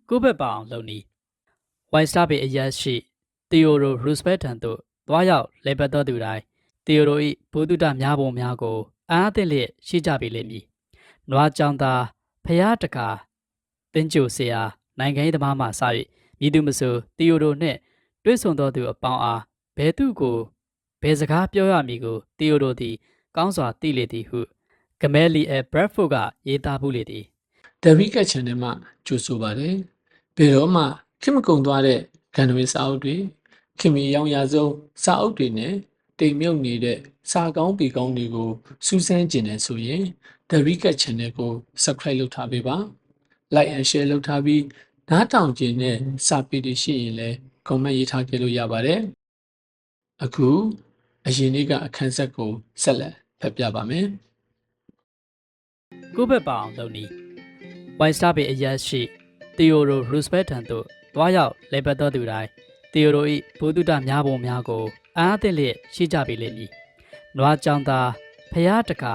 ကိုဘက်ပောင်လုံနီဝိုင်စတာဘေအရက်ရှိတီယိုရိုရူစပက်ထံသို့သွားရောက်လေပတ်တော်သူတိုင်းတီယိုရို၏ဘုဒ္ဓတများပုံများကိုအားသင့်လျက်ရှိကြပေလိမ့်မည်။နွားကြောင်သားဖျားတကာတင်းကျိုဆရာနိုင်ငံရေးသမားမှစ၍မြည်သူမဆိုတီယိုရိုနှင့်တွေ့ဆုံတော်သူအပေါင်းအားဘယ်သူကိုဘယ်စကားပြောရမည်ကိုတီယိုရိုသည်ကောင်းစွာသိလေသည်ဟုဂမဲလီအဲဘရက်ဖို့ကရေးသားမှုလေသည်ဒဗိကတ်ချန်နယ်မှကြိုဆိုပါတယ်ဘယ်တော့မှခင်မကုံသွားတဲ့ဂန်နဝေစာအုပ်တွေခင်မီရောင်ရဆုံးစာအုပ်တွေနဲ့တိမ်မြုပ်နေတဲ့စာကောင်းပေကောင်းတွေကိုစူးစမ်းကျင်တယ်ဆိုရင်ဒဗိကတ်ချန်နယ်ကို subscribe လုပ်ထားပေးပါ like and share လုပ်ထားပြီးနားထောင်ကျင်တဲ့စာပေတွေရှိရင်လည်း comment ရေးထားခဲ့လို့ရပါတယ်အခုအရင်နေ့ကအခန်းဆက်ကိုဆက်လက်ဖတ်ပြပါမယ်ကိုဘက်ပောင်လုံနီဝိုင်စတာဘေအရက်ရှိတီယိုရိုရူစပက်ထံသို့သွားရောက်လေပတ်တော်သူတိုင်းတီယိုရို၏ဘုဒ္ဓတများပုံများကိုအားသင့်လျက်ရှိကြပေလိမ့်မည်။နွားကြောင်သားဖျားတကာ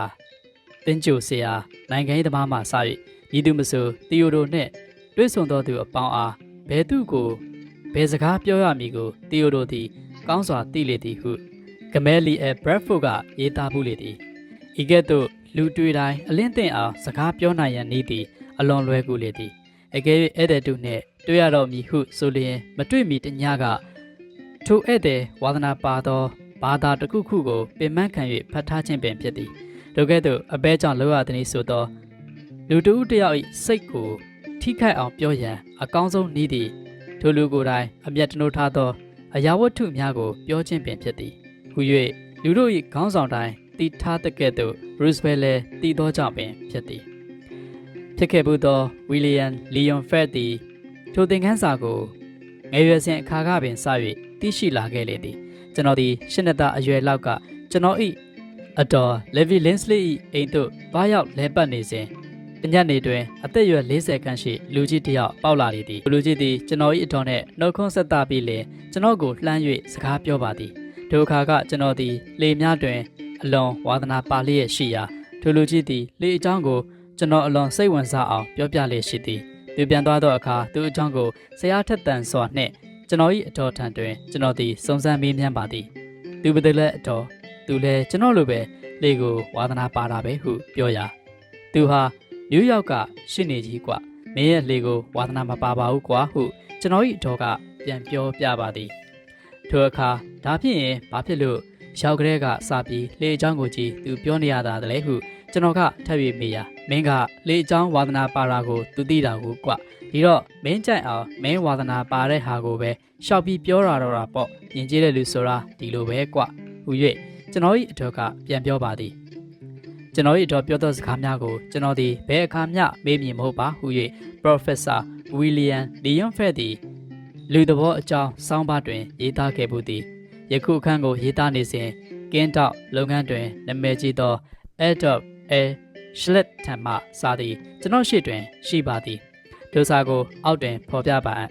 တင်းကျိုဆရာနိုင်ငံရေးသမားမှစ၍မြည်သူမဆိုတီယိုရိုနှင့်တွေ့ဆုံတော်သူအပေါင်းအားဘယ်သူကိုဘယ်စကားပြောရမည်ကိုတီယိုရိုသည်ကောင်းစွာသိလေသည်ဟုဂမဲလီအဲဘရက်ဖို့ကရေးသားမှုလေသည်ဤကဲ့သို့လူတွေ့တိုင်းအလင်းသင့်အောင်စကားပြောနိုင်ရန်နည်းသည်အလွန်လွယ်ကူလေသည်အကယ်၍ဧည့်သည်တို့နှင့်တွေ့ရတော်မူဟုဆိုလျင်မတွေ့မီတညကထိုဧည့်သည်ဝါသနာပါသောဘာသာတစ်ခုခုကိုပင်ပန်းခံ၍ဖတ်ထားခြင်းပင်ဖြစ်သည်ထိုကဲ့သို့အပဲကြောင့်လောရသည်ဆိုသောလူတဦးတယောက်၏စိတ်ကိုထိခိုက်အောင်ပြောရန်အကောင်းဆုံးနည်းသည်ထိုလူကိုယ်တိုင်အမျက်တနိုးထားသောအရာဝတ္ထုများကိုပြောခြင်းပင်ဖြစ်သည်ဟူ၍လူတို့၏ခေါင်းဆောင်တိုင်းတည်ထားတဲ့ကဲ့သို့ရူစပယ်လည်းတည်သောကြောင့်ပင်ဖြစ်သည်ဖြစ်ခဲ့မှုသောဝီလီယံလီယွန်ဖက်သည်ထိုသင်ခန်းစာကိုငယ်ရွယ်စဉ်အခါကပင်စ၍သိရှိလာခဲ့လေသည်ကျွန်တော်သည်ရှစ်နှစ်သားအရွယ်လောက်ကကျွန်တော်၏အတော်လေဗီလင်းစလီ၏အိမ်သို့သွားရောက်လဲပတ်နေစဉ်တညနေတွင်အသက်အရွယ်40ခန့်ရှိလူကြီးတစ်ယောက်ပေါက်လာလေသည်လူကြီးသည်ကျွန်တော်၏အတော်နှင့်နှုတ်ခွန်းဆက်သပြီးလျှင်ကျွန်တော်ကိုလှမ်း၍စကားပြောပါသည်ထိုအခါကကျွန်တော်သည်လေများတွင်အလွန်ဝါသနာပါလျက်ရှိရာထိုလူကြီးသည်လေအကြောင်းကိုကျွန်တော်အလွန်စိတ်ဝင်စားအောင်ပြောပြလျက်ရှိသည်သူပြန်သွားသောအခါသူအကြောင်းကိုဆရာထက်တန်စွာနှင့်ကျွန်တော်၏အတော်ထံတွင်ကျွန်တော်သည်စုံစမ်းမေးမြန်းပါသည်သူဘယ်သူလဲအတော်သူလည်းကျွန်တော်လိုပဲလေကိုဝါသနာပါတာပဲဟုပြောရာသူဟာနယူးယောက်ကရှစ်နေကြီးကွမင်းရဲ့လေကိုဝါသနာမပါပါဘူးကွာဟုကျွန်တော်၏အတော်ကပြန်ပြောပြပါသည်ထိုအခါဒါဖြစ်ရင်ဘာဖြစ်လို့ရောက်ကလေးကစပြီးလေအကြောင်းကိုကြည့်သူပြောနေရတာတည်းဟုကျွန်တော်ကထပ်၍မေးရမင်းကလေအကြောင်းဝါသနာပါတာကိုသူသိတာကိုကွဒီတော့မင်းကြိုက်အောင်မင်းဝါသနာပါတဲ့ဟာကိုပဲရှောက်ပြီးပြောတာတော့တာပေါ့ယဉ်ကျေးတဲ့လူဆိုတာဒီလိုပဲကွဟူ၍ကျွန်တော်၏အတော်ကပြန်ပြောပါသည်ကျွန်တော်၏အတော်ပြောသောစကားများကိုကျွန်တော်သည်ဘယ်အခါမျှမေးမြင်မဟုတ်ပါဟူ၍ Professor William Lyon Fettသည်လူသဘောအကြောင်းစောင်းပါတွင်ရေးသားခဲ့မှုသည်ယခုအခန်းကိုရေးသားနေစဉ်ကင်းတောက်လုပ်ငန်းတွင်နာမည်ကြီးသော Adolf A. Schlitt ထံမှစာသည်ကျွန်တော်ရှေ့တွင်ရှိပါသည်ထိုစာကိုအောက်တွင်ဖော်ပြပါအံ့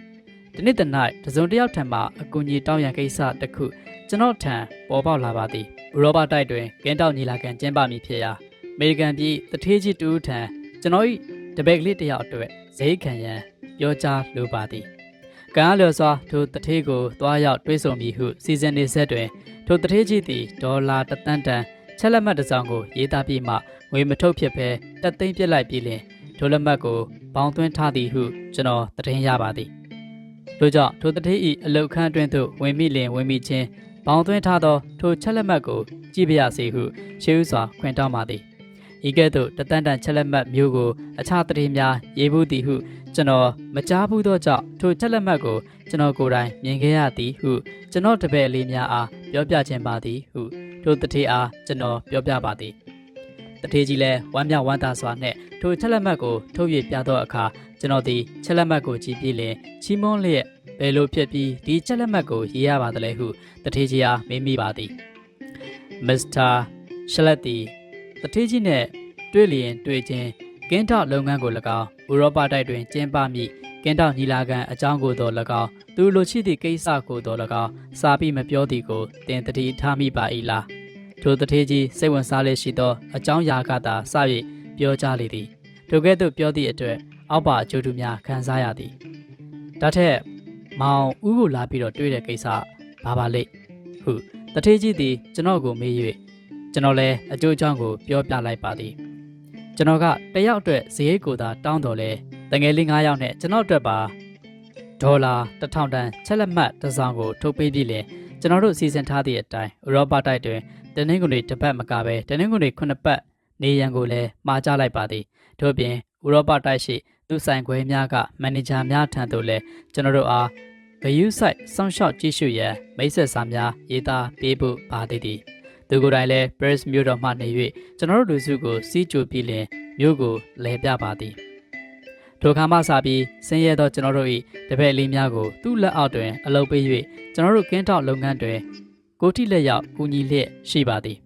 ဒီနေ့တ၌တစုံတစ်ယောက်ထံမှအကူအညီတောင်းရန်ကိစ္စတစ်ခုကျွန်တော်ထံပေါ်ပေါက်လာပါသည်ဥရောပတိုက်တွင်ကင်းတောက်ညီလာခံကျင်းပမည်ဖြစ်ရာအမေရိကန်ပြည်တထေးကြီးတူထံကျွန်တော်၏တပည့်ကလေးတစ်ယောက်အတွက်ဈေးခံရန်ပြောကြားလိုပါသည်ကံအားလျော်စွာထိုတထေးကိုသွားရောက်တွေးဆုံမည်ဟုစီစဉ်နေဆက်တွင်ထိုတထေးကြီးသည်ဒေါ်လာ1 သန်းတန်ချက်လက်မှတ်တစ်စောင်ကိုရေးသားပြီးမှငွေမထုတ်ဖြစ်ဘဲတက်သိမ်းပြစ်လိုက်ပြီးလျှင်ထိုလက်မှတ်ကိုပေါင်းသွင်းထားသည်ဟုကျွန်တော်သတင်းရပါသည်တို့ကြောင့်ထိုတထေး၏အလုတ်ခန်းအတွင်းသို့ဝင်မိလျင်ဝင်မိချင်းပေါင်းသွင်းထားသောထိုချက်လက်မှတ်ကိုကြည့်ပါရစေဟုရှေးဥစွာခွင့်တောင်းပါသည်ဤကဲ့သို့1 သန်းတန်ချက်လက်မှတ်မျိုးကိုအခြားသတင်းများရေးဘူးသည်ဟုကျွန်တော်မကြားဘူးသောကြောင့်ထိုချက်လက်မှတ်ကိုကျွန်တော်ကိုယ်တိုင်မြင်ခဲ့ရသည်ဟုကျွန်တော်တပည့်လေးများအားပြောပြခြင်းပါသည်ဟုထိုတထေးအားကျွန်တော်ပြောပြပါသည်တထေးကြီးလည်းဝမ်းမြောက်ဝမ်းသာစွာနှင့်ထိုချက်လက်မှတ်ကိုထုတ်၍ပြသောအခါကျွန်တော်သည်ချက်လက်မှတ်ကိုကြည့်ပြီးလျှင်ချီးမွမ်းလျက်ဘယ်လိုဖြစ်ပြီးဒီချက်လက်မှတ်ကိုရေးရပါသလဲဟုတထေးကြီးအားမေးမိပါသည်မစ္စတာရှလက်တီတထေးကြီးနှင့်တွေ့လျင်တွေ့ချင်းကင်းတောက်လုပ်ငန်းကို၎င်းဥရောပတိုက်တွင်ကျင်းပမည့်ကင်းတောက်ညီလာခံအကြောင်းကိုတော်၎င်းသူလိုရှိသည့်ကိစ္စကိုတော်၎င်းစာပြီးမပြောသည်ကိုတင်တတိထားမိပါ၏လားထိုတထေးကြီးစိတ်ဝင်စားလျက်ရှိသောအကြောင်းအရာကသာစ၍ပြောကြားလေသည်ထိုကဲ့သို့ပြောသည့်အတွက်အောက်ပါအကျိုးတူများခံစားရသည် ဒါထက်မောင်ဦးကိုလာပြီးတော့တွေ့တဲ့ကိစ္စဘာပါလိမ့်ဟုတထေးကြီးသည်ကျွန်တော်ကိုမေး၍ကျွန်တော်လည်းအကျိုးအကြောင်းကိုပြောပြလိုက်ပါသည်ကျွန်တော်ကတယောက်အတွက်ဈေးကိုသာတောင်းတော်လဲတငယ်လေး9ယောက်နဲ့ကျွန်တော်အတွက်ပါဒေါ်လာ1000တန်ချက်လက်မှတ်တစ်စောင်ကိုထုတ်ပေးပြီးလင်ကျွန်တော်တို့စီစဉ်ထားသည့်အတိုင်းဥရောပတိုက်တွင်တနင်္ဂနွေတစ်ပတ်မကပဲတနင်္ဂနွေ9ပတ်နေရန်ကိုလည်းမှာကြားလိုက်ပါသည်ထို့ပြင်ဥရောပတိုက်ရှိသူဆိုင်ခွဲများကမန်နေဂျာများထံသို့လည်းကျွန်တော်တို့အားဂယုဆိုင်စောင့်ရှောက်ကြည့်ရှုရန်မိတ်ဆက်စာများရေးသားပေးဖို့ပါသည်သူကိုယ်တိုင်လည်း Paris မြို့တော်မှနေ၍ကျွန်တော်တို့လူစုကိုစီးကြိုပြီးလင်မြို့ကိုလဲပြပါသည်ထိုအခါမှစပြီးဆင်းရဲသောကျွန်တော်တို့၏တပည့်လေးများကိုသူ့လက်အောက်တွင်အလုပ်ပေး၍ကျွန်တော်တို့ကင်းထောက်လုပ်ငန်းတွင်ကိုတိလက်ရောက်ကူညီလျက်ရှိပါသည်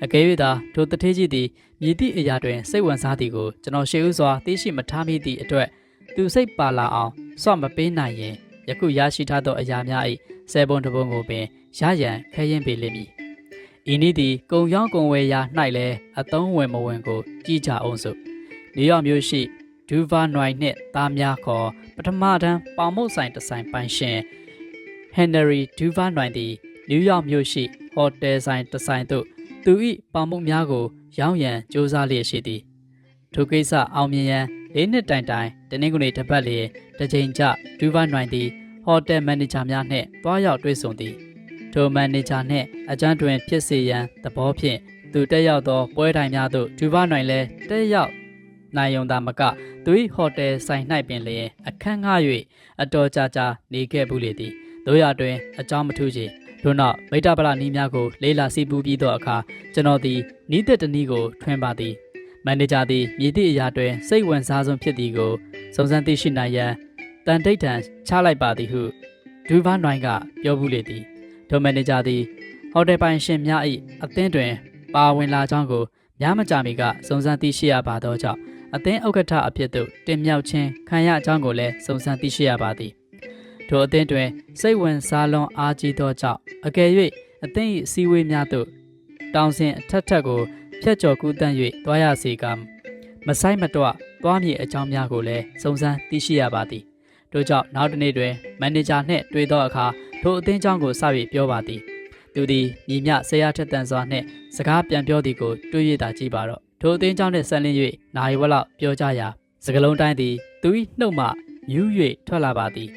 အကယ်၍သာထိုတထေးကြီးသည်မြည်သည့်အရာတွင်စိတ်ဝင်စားသည်ကိုကျွန်တော်ရှေ့ဦးစွာသိရှိမထားမိသည့်အတွက်သူစိတ်ပါလာအောင်စော့မပေးနိုင်ရင်ယခုရရှိထားသောအရာများ၏ဆယ်ပုံတစ်ပုံကိုပင်ရရန်ခဲရင်ပေလိမ့်မည်ဤနည်းသည်ကုံရောင်းကုံဝယ်ရာ၌လည်းအသုံးဝင်မဝင်ကိုကြည့်ကြအောင်စို့နယူးယောက်မြို့ရှိဒူဗာနွိုင်နှင့်သားများခေါ်ပထမတန်းပေါင်မုတ်ဆိုင်တစ်ဆိုင်ပိုင်ရှင်ဟန်နရီဒူဗာနွိုင်သည်နယူးယောက်မြို့ရှိဟိုတယ်ဆိုင်တစ်ဆိုင်သို့သူ၏ပေါင်မုတ်များကိုရောင်းရန်ကြိုးစားလျက်ရှိသည်ထိုကိစ္စအောင်မြင်ရန်၄နှစ်တိုင်တနင်္ဂနွေတစ်ပတ်လျင်တစ်ချိန်ကျဒူဗာနွိုင်သည်ဟိုတယ်မန်နေဂျာများနှင့်တွားရောက်တွေ့ဆုံသည်ထိုမန်နေဂျာနှင့်အကြမ်းတွင်ဖြစ်စေရန်သဘောဖြင့်သူတက်ရောက်သောပွဲတိုင်များသို့ဒူဗာနွိုင်လည်းတက်ရောက်နိုင်ယုံသာမကသူ၏ဟိုတယ်ဆိုင်၌ပင်လျင်အခန်းငှား၍အတော်ကြာကြာနေခဲ့ဘူးလေသည်တို့ရတွင်အကြောင်းမထူးချေထို့နောက်မိတ္တပလနီးများကိုလေးလာစီပူးပြီးသောအခါကျွန်တော်သည်နီးသက်တနည်းကိုထွင်ပါသည်မန်နေဂျာသည်မြည်သည့်အရာတွင်စိတ်ဝင်စားဆုံးဖြစ်သည်ကိုစုံစမ်းသိရှိနိုင်ရန်တန်တိတ်တန်ချလိုက်ပါသည်ဟုဒူဗာနွိုင်ကပြောဘူးလေသည်ထိုမန်နေဂျာသည်ဟိုတယ်ပိုင်ရှင်များ၏အသင်းတွင်ပါဝင်လာကြောင်းကိုများမကြာမီကစုံစမ်းသိရှိရပါသောကြောင့်အသင်းဥက္ကဋ္ဌအဖြစ်သို့တင်မြှောက်ခြင်းခံရကြောင်းကိုလည်းစုံစမ်းသိရှိရပါသည်ထိုအသင်းတွင်စိတ်ဝင်စားလွန်အားကြီးသောကြောင့်အကယ်၍အသင်း၏အစည်းအဝေးများသို့တောင်စဉ်အထက်ထက်ကိုဖျက်ကျော်ကူးတန့်၍တွားရစေကမဆိုင်မတော့တွားမည်အကြောင်းများကိုလည်းစုံစမ်းသိရှိရပါသည်ထို့ကြောင့်နောက်တစ်နေ့တွင်မန်နေဂျာနှင့်တွေ့သောအခါထိုအသင်းကြောင်းကိုစ၍ပြောပါသည်သူသည်ညီမျှဆရာထက်တန်စွာနှင့်စကားပြန်ပြောသည်ကိုတွေးရတာကြည့်ပါတော့ထိုအသင်းကြောင်းနှင့်ဆက်လင်း၍နိုင်ဝက်လောက်ပြောကြရာစကလုံးတိုင်းသည်သူ၏နှုတ်မှယူး၍ထွက်လာပါသည်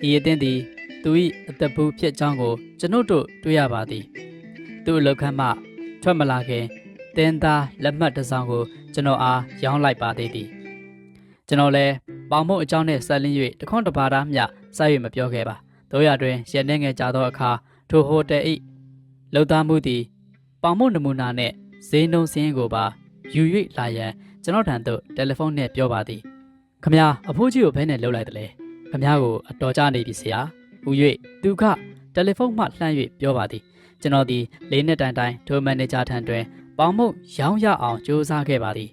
ဤအသင်းသည်သူ၏အသက်ဘူးဖြစ်ကြောင်းကိုကျွန်ုပ်တို့တွေ့ရပါသည်သူ့အလောက်ခန်းမှထွက်မလာခင်တင်းသားလက်မှတ်တစ်စောင်ကိုကျွန်တော်အားရောင်းလိုက်ပါသေးသည်ကျွန်တော်လည်းပေါင်မုတ်အကြောင်းနဲ့ဆက်လင်း၍တခွန်းတပါးသားမျှစိုက်၍မပြောခဲ့ပါတို့ရတွင်ရက်နေငယ်ကြာသောအခါထိုဟိုတယ်၏လှုပ်သားမှုသည်ပေါင်မုတ်နမူနာနှင့်ဈေးနှုန်းစင်းကိုပါယူ၍လာရန်ကျွန်တော်ထံသို့တယ်လီဖုန်းနဲ့ပြောပါသည်ခမအဖိုးကြီးကိုဘယ်နဲ့လှုပ်လိုက်တယ်လဲခမကိုအတော်ကြနေပြီဆရာဟူ၍သူကတယ်လီဖုန်းမှလှမ်း၍ပြောပါသည်ကျွန်တော်သည်၄နှစ်တိုင်ထိုမန်နေဂျာထံတွင်ပေါင်မုတ်ရောင်းရအောင်ကြိုးစားခဲ့ပါသည်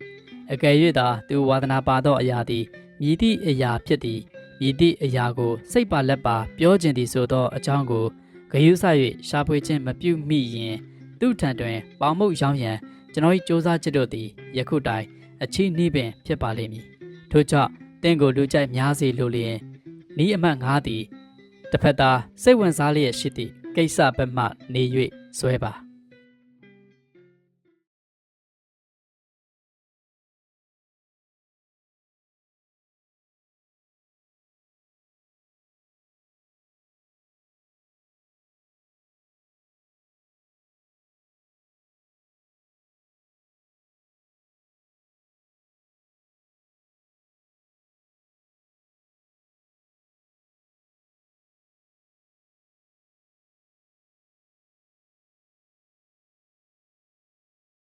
အကယ်၍သာသူဝါသနာပါသောအရာသည်မြည်သည့်အရာဖြစ်သည်မြည်သည့်အရာကိုစိတ်ပါလက်ပါပြောခြင်းသည်ဆိုသောအကြောင်းကိုဂရုစိုက်၍ရှာဖွေခြင်းမပြုမိရင်သူ့ထံတွင်ပေါင်မုတ်ရောင်းရန်ကျွန်တော်၏စူးစမ်းချက်တို့သည်ယခုတိုင်အချီးနှီးပင်ဖြစ်ပါလိမ့်မည်ထို့ကြောင့်တင့်ကိုလူကြိုက်များစေလိုလျင်နီးအမှတ်9သည်တစ်ဖက်သားစိတ်ဝင်စားလျက်ရှိသည့်ကိစ္စဘက်မှနေ၍ဆွဲပါ